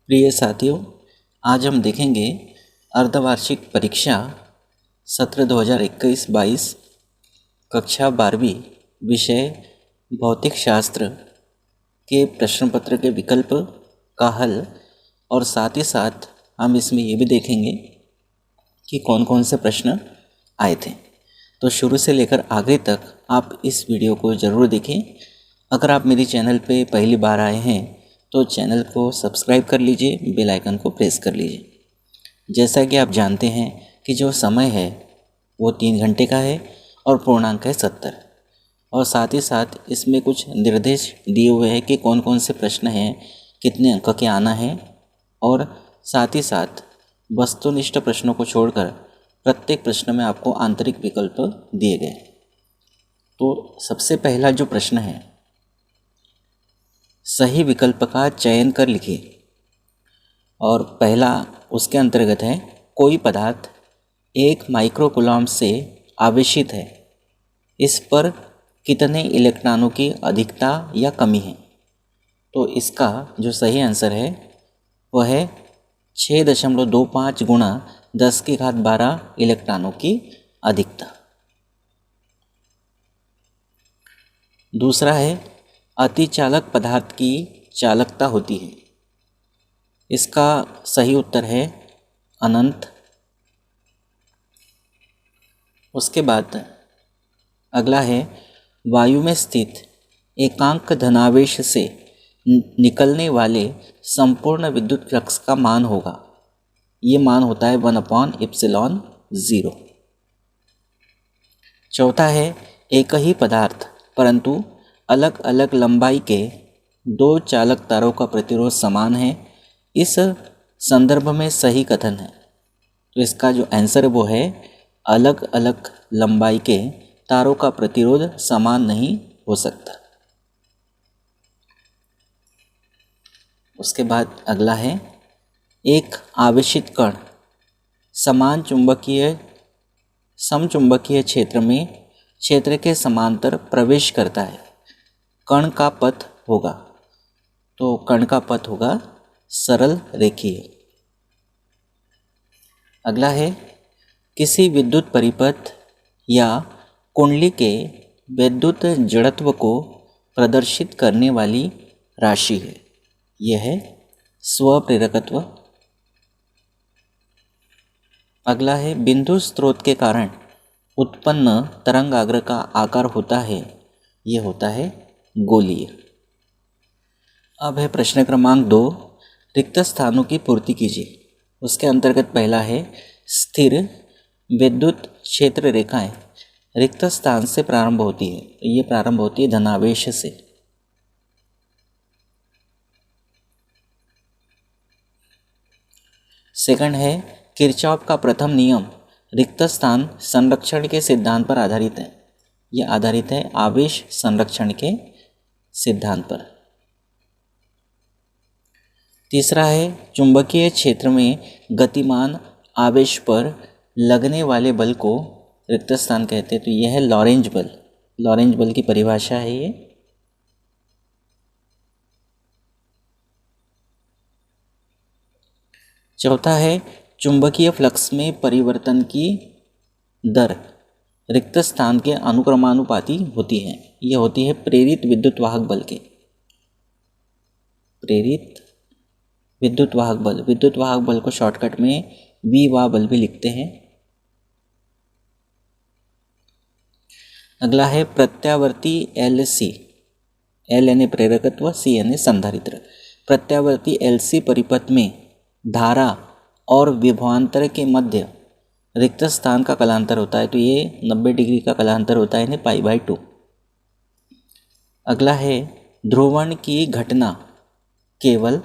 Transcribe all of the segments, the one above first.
प्रिय साथियों, आज हम देखेंगे अर्धवार्षिक परीक्षा सत्र 2021-22 कक्षा 12वीं विषय भौतिक शास्त्र के प्रश्न पत्र के विकल्प का हल और साथ ही साथ हम इसमें ये भी देखेंगे कि कौन कौन से प्रश्न आए थे। तो शुरू से लेकर आगे तक आप इस वीडियो को ज़रूर देखें। अगर आप मेरे चैनल पे पहली बार आए हैं तो चैनल को सब्सक्राइब कर लीजिए, बेल आइकन को प्रेस कर लीजिए। जैसा कि आप जानते हैं कि जो समय है वो 3 घंटे का है और पूर्णांक है 70, और साथ ही साथ इसमें कुछ निर्देश दिए हुए हैं कि कौन कौन से प्रश्न हैं, कितने अंक के आना है, और साथ ही साथ वस्तुनिष्ठ प्रश्नों को छोड़कर प्रत्येक प्रश्न में आपको आंतरिक विकल्प दिए गए। तो सबसे पहला जो प्रश्न है, सही विकल्प का चयन कर लिखिए। और पहला उसके अंतर्गत है, कोई पदार्थ 1 माइक्रोकूलम्ब से आवेशित है, इस पर कितने इलेक्ट्रॉनों की अधिकता या कमी है। तो इसका जो सही आंसर है वह है 6.25 गुणा 10⁻12 इलेक्ट्रॉनों की अधिकता। दूसरा है, अतिचालक पदार्थ की चालकता होती है, इसका सही उत्तर है अनंत। उसके बाद अगला है, वायु में स्थित एकांक धनावेश से निकलने वाले संपूर्ण विद्युत फ्लक्स का मान होगा। ये मान होता है 1/ε0। चौथा है, एक ही पदार्थ परंतु अलग अलग लंबाई के 2 चालक तारों का प्रतिरोध समान है, इस संदर्भ में सही कथन है। तो इसका जो आंसर है वो है, अलग अलग लंबाई के तारों का प्रतिरोध समान नहीं हो सकता। उसके बाद अगला है, एक आवेशित कण समान समचुंबकीय क्षेत्र में क्षेत्र के समांतर प्रवेश करता है, कण का पथ होगा। तो कण का पथ होगा सरल रेखीय। अगला है, किसी विद्युत परिपथ या कुंडली के विद्युत जड़त्व को प्रदर्शित करने वाली राशि है, यह है स्वप्रेरकत्व। अगला है, बिंदु स्रोत के कारण उत्पन्न तरंगाग्र का आकार होता है, यह होता है गोलीय। अब है प्रश्न क्रमांक 2, रिक्त स्थानों की पूर्ति कीजिए। उसके अंतर्गत पहला है, स्थिर विद्युत क्षेत्र रेखाएं रिक्त स्थान से प्रारंभ होती है, तो ये प्रारंभ होती है धनावेश से। सेकंड है, किरचॉफ का प्रथम नियम रिक्त स्थान संरक्षण के सिद्धांत पर आधारित है, यह आधारित है आवेश संरक्षण के सिद्धांत पर। तीसरा है, चुंबकीय क्षेत्र में गतिमान आवेश पर लगने वाले बल को रिक्त स्थान कहते हैं, तो यह है लॉरेंज बल। लॉरेंज बल की परिभाषा है ये। चौथा है, चुंबकीय फ्लक्स में परिवर्तन की दर रिक्त स्थान के अनुक्रमानुपाती होती है, यह होती है प्रेरित विद्युत वाहक बल के। प्रेरित विद्युत वाहक बल, विद्युत वाहक बल को शॉर्टकट में वी वाह बल भी लिखते हैं। अगला है, प्रत्यावर्ती LC, L यानी प्रेरकत्व, C यानी संधारित्र। प्रत्यावर्ती LC परिपथ में धारा और विभवांतर के मध्य रिक्त स्थान का कलांतर होता है, तो ये 90 डिग्री का कलांतर होता है, यानी π/2। अगला है, ध्रुवण की घटना केवल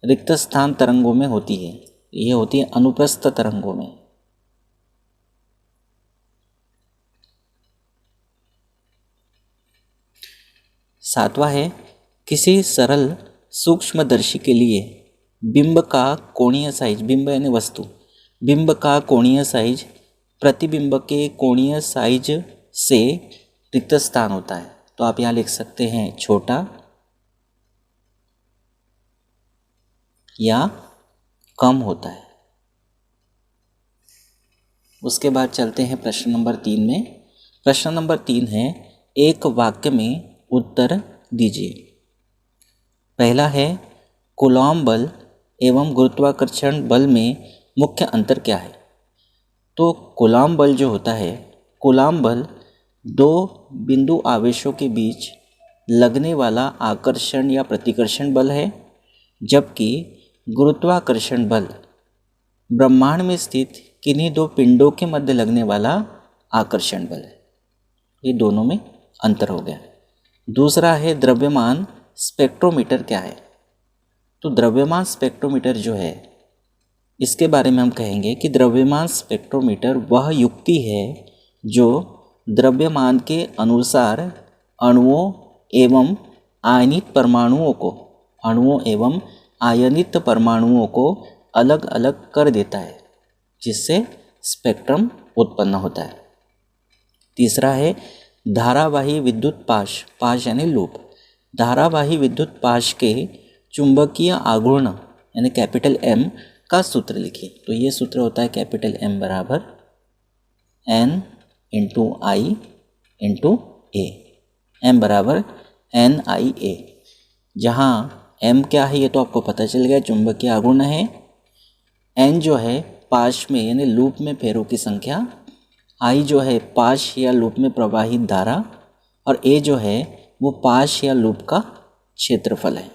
रिक्त स्थान तरंगों में होती है, ये होती है अनुप्रस्थ तरंगों में। सातवां है, किसी सरल सूक्ष्मदर्शी के लिए बिंब का कोणीय साइज, बिंब यानी वस्तु, बिंब का कोणीय साइज प्रतिबिंब के कोणीय साइज से रिक्त स्थान होता है। तो आप यहाँ लिख सकते हैं छोटा या कम होता है। उसके बाद चलते हैं प्रश्न नंबर 3 में। प्रश्न नंबर 3 है, एक वाक्य में उत्तर दीजिए। पहला है, कूलॉम बल एवं गुरुत्वाकर्षण बल में मुख्य अंतर क्या है। तो कूलॉम बल जो होता है, कूलॉम बल दो बिंदु आवेशों के बीच लगने वाला आकर्षण या प्रतिकर्षण बल है, जबकि गुरुत्वाकर्षण बल ब्रह्मांड में स्थित किन्हीं दो पिंडों के मध्य लगने वाला आकर्षण बल है। ये दोनों में अंतर हो गया। दूसरा है, द्रव्यमान स्पेक्ट्रोमीटर क्या है। तो द्रव्यमान स्पेक्ट्रोमीटर जो है, इसके बारे में हम कहेंगे कि द्रव्यमान स्पेक्ट्रोमीटर वह युक्ति है जो द्रव्यमान के अनुसार अणुओं एवं आयनित परमाणुओं को अलग अलग कर देता है, जिससे स्पेक्ट्रम उत्पन्न होता है। तीसरा है, धारावाही विद्युत पाश यानी लूप। धारावाही विद्युत पाश के चुंबकीय आघूर्ण यानी कैपिटल M का सूत्र लिखिए। तो ये सूत्र होता है कैपिटल M बराबर N इंटू आई इंटू ए। M बराबर NIA। जहाँ M क्या है ये तो आपको पता चल गया, चुंबकीय आघूर्ण है। N जो है पाश में यानी लूप में फेरों की संख्या, I जो है पाश या लूप में प्रवाहित धारा, और A जो है वो पाश या लूप का क्षेत्रफल है।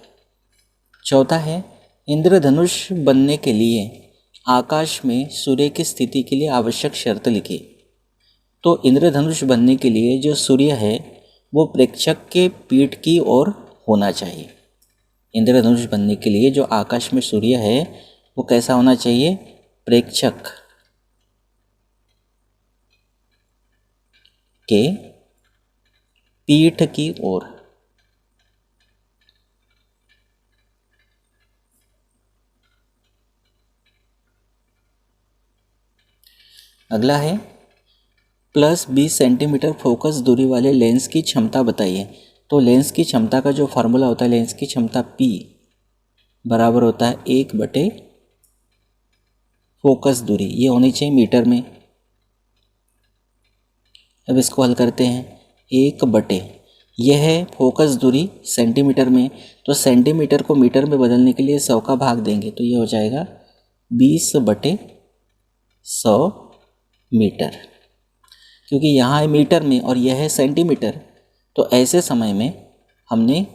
चौथा है, इंद्रधनुष बनने के लिए आकाश में सूर्य की स्थिति के लिए आवश्यक शर्त लिखिए। तो इंद्रधनुष बनने के लिए जो सूर्य है वो प्रेक्षक के पीठ की ओर होना चाहिए। इंद्रधनुष बनने के लिए जो आकाश में सूर्य है वो कैसा होना चाहिए, प्रेक्षक के पीठ की ओर। अगला है, +20 सेंटीमीटर फोकस दूरी वाले लेंस की क्षमता बताइए। तो लेंस की क्षमता का जो फार्मूला होता है, लेंस की क्षमता P बराबर होता है 1/, फोकस दूरी ये होनी चाहिए मीटर में। अब इसको हल करते हैं। 1/, यह है फोकस दूरी सेंटीमीटर में, तो सेंटीमीटर को मीटर में बदलने के लिए 100 का भाग देंगे, तो ये हो जाएगा 20/100 मीटर। क्योंकि यहाँ है मीटर में और यह है सेंटीमीटर, तो ऐसे समय में हमने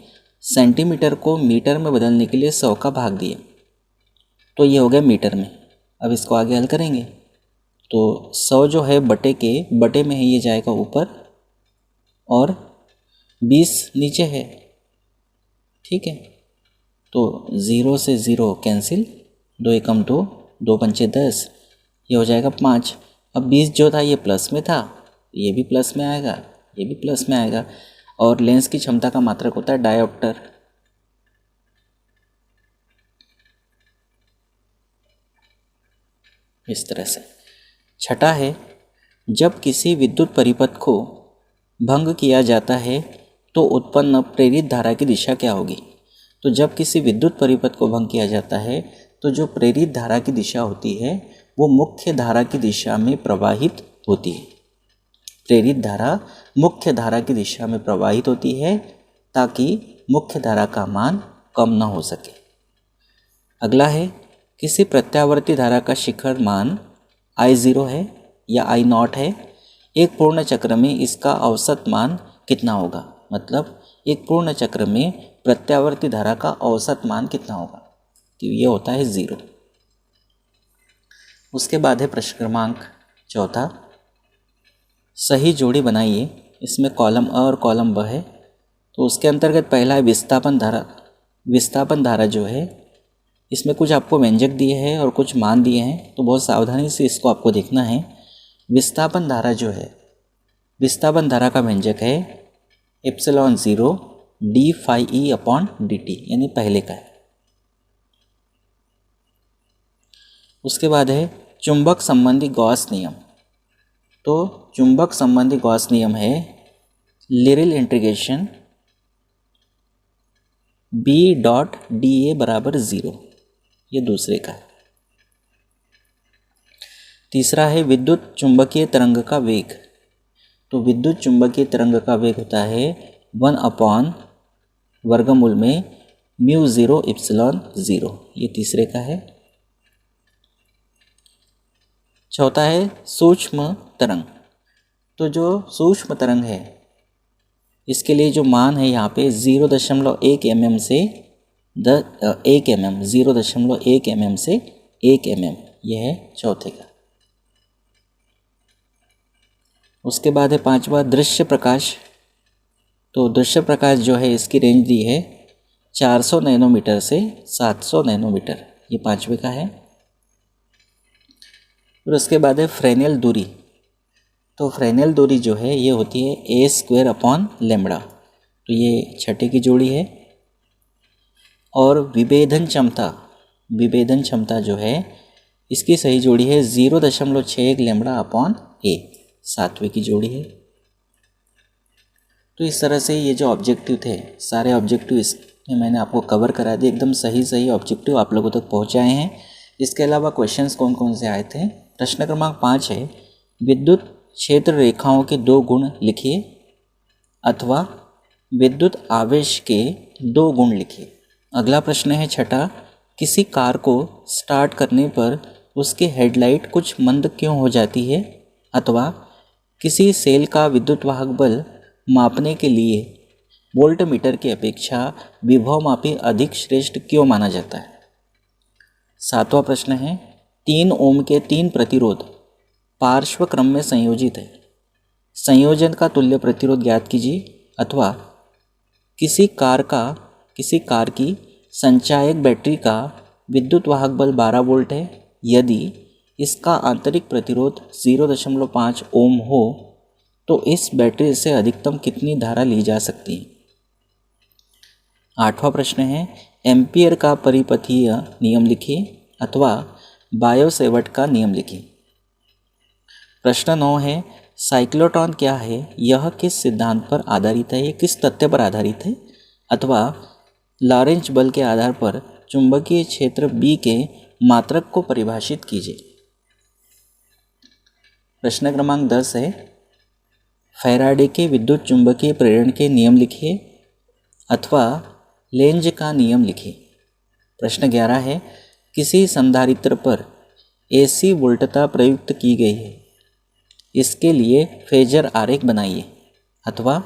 सेंटीमीटर को मीटर में बदलने के लिए 100 का भाग दिया, तो ये हो गया मीटर में। अब इसको आगे हल करेंगे तो 100 जो है बटे में है, ये जाएगा ऊपर और 20 नीचे है, ठीक है। तो 0 से 0 कैंसिल, 2 एकम 2, 2 पंचे 10, ये हो जाएगा 5। अब 20 जो था ये प्लस में था, ये भी प्लस में आएगा, ये भी प्लस में आएगा। और लेंस की क्षमता का मात्रक होता है डायोप्टर। इस तरह से। छठा है, जब किसी विद्युत परिपथ को भंग किया जाता है तो उत्पन्न प्रेरित धारा की दिशा क्या होगी। तो जब किसी विद्युत परिपथ को भंग किया जाता है तो जो प्रेरित धारा की दिशा होती है वो मुख्य धारा की दिशा में प्रवाहित होती है। प्रेरित धारा मुख्य धारा की दिशा में प्रवाहित होती है ताकि मुख्य धारा का मान कम न हो सके। अगला है, किसी प्रत्यावर्ती धारा का शिखर मान I0 है या I0 है, एक पूर्ण चक्र में इसका औसत मान कितना होगा। मतलब एक पूर्ण चक्र में प्रत्यावर्ती धारा का औसत मान कितना होगा, तो ये होता है 0। उसके बाद है प्रश्न क्रमांक 4, सही जोड़ी बनाइए। इसमें कॉलम अ और कॉलम ब है। तो उसके अंतर्गत पहला है विस्थापन धारा। विस्थापन धारा जो है इसमें कुछ आपको व्यंजक दिए हैं और कुछ मान दिए हैं, तो बहुत सावधानी से इसको आपको देखना है। विस्थापन धारा जो है, विस्थापन धारा का व्यंजक है ε0 d∅e/dt, यानी पहले का है। उसके बाद है चुंबक संबंधी गॉस नियम। तो चुंबक संबंधी गॉस नियम है लिरिल इंटीग्रेशन B.dA बराबर 0। ये दूसरे का है। तीसरा है विद्युत चुंबकीय तरंग का वेग। तो विद्युत चुंबकीय तरंग का वेग होता है 1/वर्गमूल में μ0 ε0। ये तीसरे का है। चौथा है सूक्ष्म तरंग। तो जो सूक्ष्म तरंग है इसके लिए जो मान है यहाँ पे 0.1 mm से 1 mm, 0.1 mm से 1 mm, यह है चौथे का। उसके बाद है पांचवा दृश्य प्रकाश। तो दृश्य प्रकाश जो है इसकी रेंज दी है 400 नैनोमीटर से 700 नैनोमीटर, ये पांचवे का है। और उसके बाद है फ्रेनेल दूरी। तो फ्रेनेल दूरी जो है ये होती है a² तो ये छठे की जोड़ी है। और विभेदन क्षमता जो है इसकी सही जोड़ी है 0.61 λ/a, सातवें की जोड़ी है। तो इस तरह से ये जो ऑब्जेक्टिव थे सारे ऑब्जेक्टिव इसमें मैंने आपको कवर करा दिए, एकदम सही ऑब्जेक्टिव आप लोगों तक पहुंचाए हैं। इसके अलावा क्वेश्चंस कौन कौन से आए थे। प्रश्न क्रमांक 5 है विद्युत क्षेत्र रेखाओं के 2 गुण लिखिए अथवा विद्युत आवेश के 2 गुण लिखिए। अगला प्रश्न है छठा, किसी कार को स्टार्ट करने पर उसकी हेडलाइट कुछ मंद क्यों हो जाती है अथवा किसी सेल का विद्युत वाहक बल मापने के लिए वोल्टमीटर की अपेक्षा विभवमापी अधिक श्रेष्ठ क्यों माना जाता है। सातवां प्रश्न है 3 ओम के 3 प्रतिरोध पार्श्व क्रम में संयोजित है, संयोजन का तुल्य प्रतिरोध ज्ञात कीजिए। अथवा किसी कार की संचायक बैटरी का विद्युत वाहक बल 12 वोल्ट है, यदि इसका आंतरिक प्रतिरोध 0.5 ओम हो तो इस बैटरी से अधिकतम कितनी धारा ली जा सकती है। आठवां प्रश्न है एम्पियर का परिपथीय नियम लिखिए अथवा बायो-सेवर्ट का नियम लिखिए। प्रश्न 9 है साइक्लोट्रॉन क्या है, यह किस सिद्धांत पर आधारित है, ये किस तथ्य पर आधारित है। अथवा लॉरेंज बल के आधार पर चुंबकीय क्षेत्र B के मात्रक को परिभाषित कीजिए। प्रश्न क्रमांक 10 है फैराडे के विद्युत चुंबकीय प्रेरण के नियम लिखिए अथवा लेंज का नियम लिखिए। प्रश्न 11 है किसी संधारित्र पर AC वोल्टता प्रयुक्त की गई है, इसके लिए फेजर आरेख बनाइए। अथवा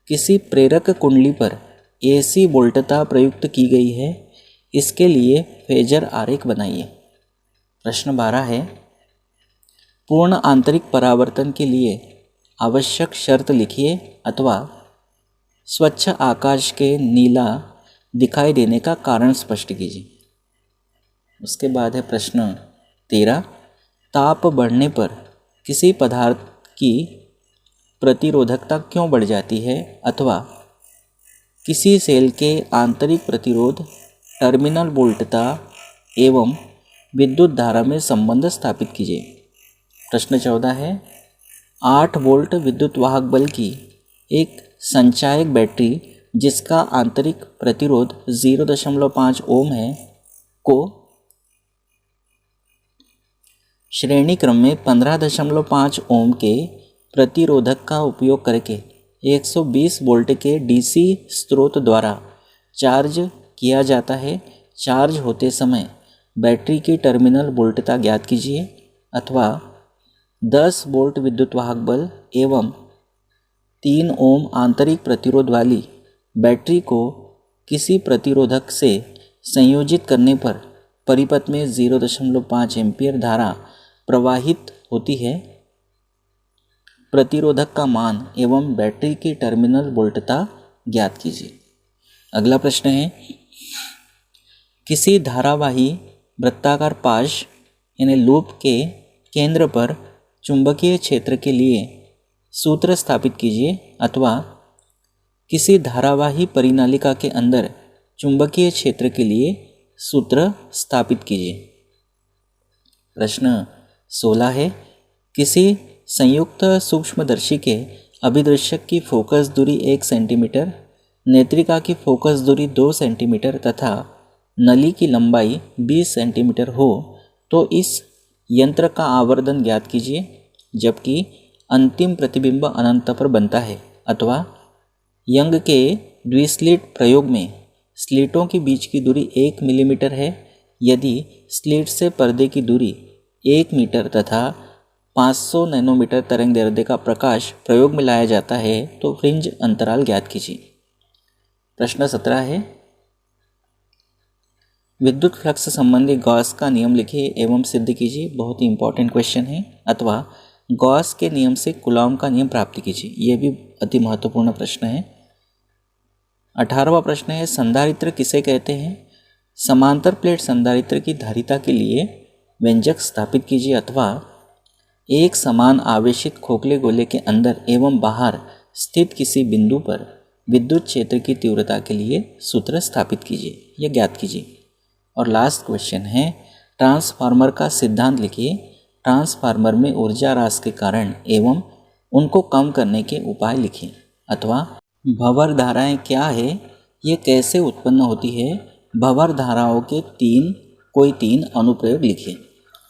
किसी प्रेरक कुंडली पर AC वोल्टता प्रयुक्त की गई है, इसके लिए फेजर आरेख बनाइए। प्रश्न 12 है पूर्ण आंतरिक परावर्तन के लिए आवश्यक शर्त लिखिए अथवा स्वच्छ आकाश के नीला दिखाई देने का कारण स्पष्ट कीजिए। उसके बाद है प्रश्न 13 ताप बढ़ने पर किसी पदार्थ की प्रतिरोधकता क्यों बढ़ जाती है अथवा किसी सेल के आंतरिक प्रतिरोध टर्मिनल वोल्टता एवं विद्युत धारा में संबंध स्थापित कीजिए। प्रश्न 14 है 8 वोल्ट विद्युत वाहक बल की एक संचायक बैटरी जिसका आंतरिक प्रतिरोध 0.5 ओम है को श्रेणी क्रम में 15.5 ओम के प्रतिरोधक का उपयोग करके 120 वोल्ट के DC स्रोत द्वारा चार्ज किया जाता है। चार्ज होते समय बैटरी की टर्मिनल वोल्टता ज्ञात कीजिए। अथवा 10 वोल्ट विद्युत वाहक बल एवं 3 ओम आंतरिक प्रतिरोध वाली बैटरी को किसी प्रतिरोधक से संयोजित करने पर परिपथ में 0.5 एम्पीयर धारा प्रवाहित होती है। प्रतिरोधक का मान एवं बैटरी की टर्मिनल वोल्टता ज्ञात कीजिए। अगला प्रश्न है किसी धारावाही वृत्ताकार पाश यानी लूप के केंद्र पर चुंबकीय क्षेत्र के लिए सूत्र स्थापित कीजिए। अथवा किसी धारावाही परिनालिका के अंदर चुंबकीय क्षेत्र के लिए सूत्र स्थापित कीजिए। प्रश्न 16 है किसी संयुक्त सूक्ष्मदर्शी के अभिदृश्यक की फोकस दूरी 1 सेंटीमीटर, नेत्रिका की फोकस दूरी 2 सेंटीमीटर तथा नली की लंबाई 20 सेंटीमीटर हो तो इस यंत्र का आवर्धन ज्ञात कीजिए, जबकि अंतिम प्रतिबिंब अनंत पर बनता है। अथवा यंग के द्विस्लिट प्रयोग में स्लिटों के बीच की दूरी 1 मिलीमीटर है। यदि स्लिट से पर्दे की दूरी 1 मीटर तथा 500 नैनोमीटर तरंगदैर्ध्य का प्रकाश प्रयोग में लाया जाता है तो फ्रिंज अंतराल ज्ञात कीजिए। प्रश्न 17 है, विद्युत फ्लक्स संबंधी गॉस का नियम लिखिए एवं सिद्ध कीजिए। बहुत ही इंपॉर्टेंट क्वेश्चन है। अथवा गॉस के नियम से कूलॉम का नियम प्राप्त कीजिए। यह भी अति महत्वपूर्ण प्रश्न है। 18वां प्रश्न है, संधारित्र किसे कहते हैं? समांतर प्लेट संधारित्र की धारिता के लिए व्यंजक स्थापित कीजिए। अथवा एक समान आवेशित खोखले गोले के अंदर एवं बाहर स्थित किसी बिंदु पर विद्युत क्षेत्र की तीव्रता के लिए सूत्र स्थापित कीजिए या ज्ञात कीजिए। और लास्ट क्वेश्चन है, ट्रांसफार्मर का सिद्धांत लिखिए। ट्रांसफार्मर में ऊर्जा ह्रास के कारण एवं उनको कम करने के उपाय लिखिए। अथवा भंवर धाराएं क्या है, ये कैसे उत्पन्न होती है, भंवर धाराओं के कोई तीन अनुप्रयोग लिखिए।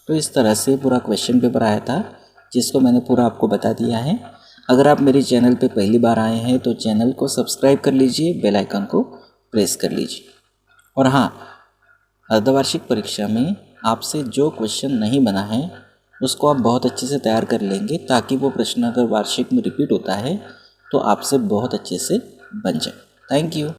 तो इस तरह से पूरा क्वेश्चन पेपर आया था, जिसको मैंने पूरा आपको बता दिया है। अगर आप मेरे चैनल पे पहली बार आए हैं तो चैनल को सब्सक्राइब कर लीजिए, बेल आइकन को प्रेस कर लीजिए। और हाँ, अर्धवार्षिक परीक्षा में आपसे जो क्वेश्चन नहीं बना है उसको आप बहुत अच्छे से तैयार कर लेंगे, ताकि वो प्रश्न अगर वार्षिक में रिपीट होता है तो आपसे बहुत अच्छे से बन जाए। Thank you.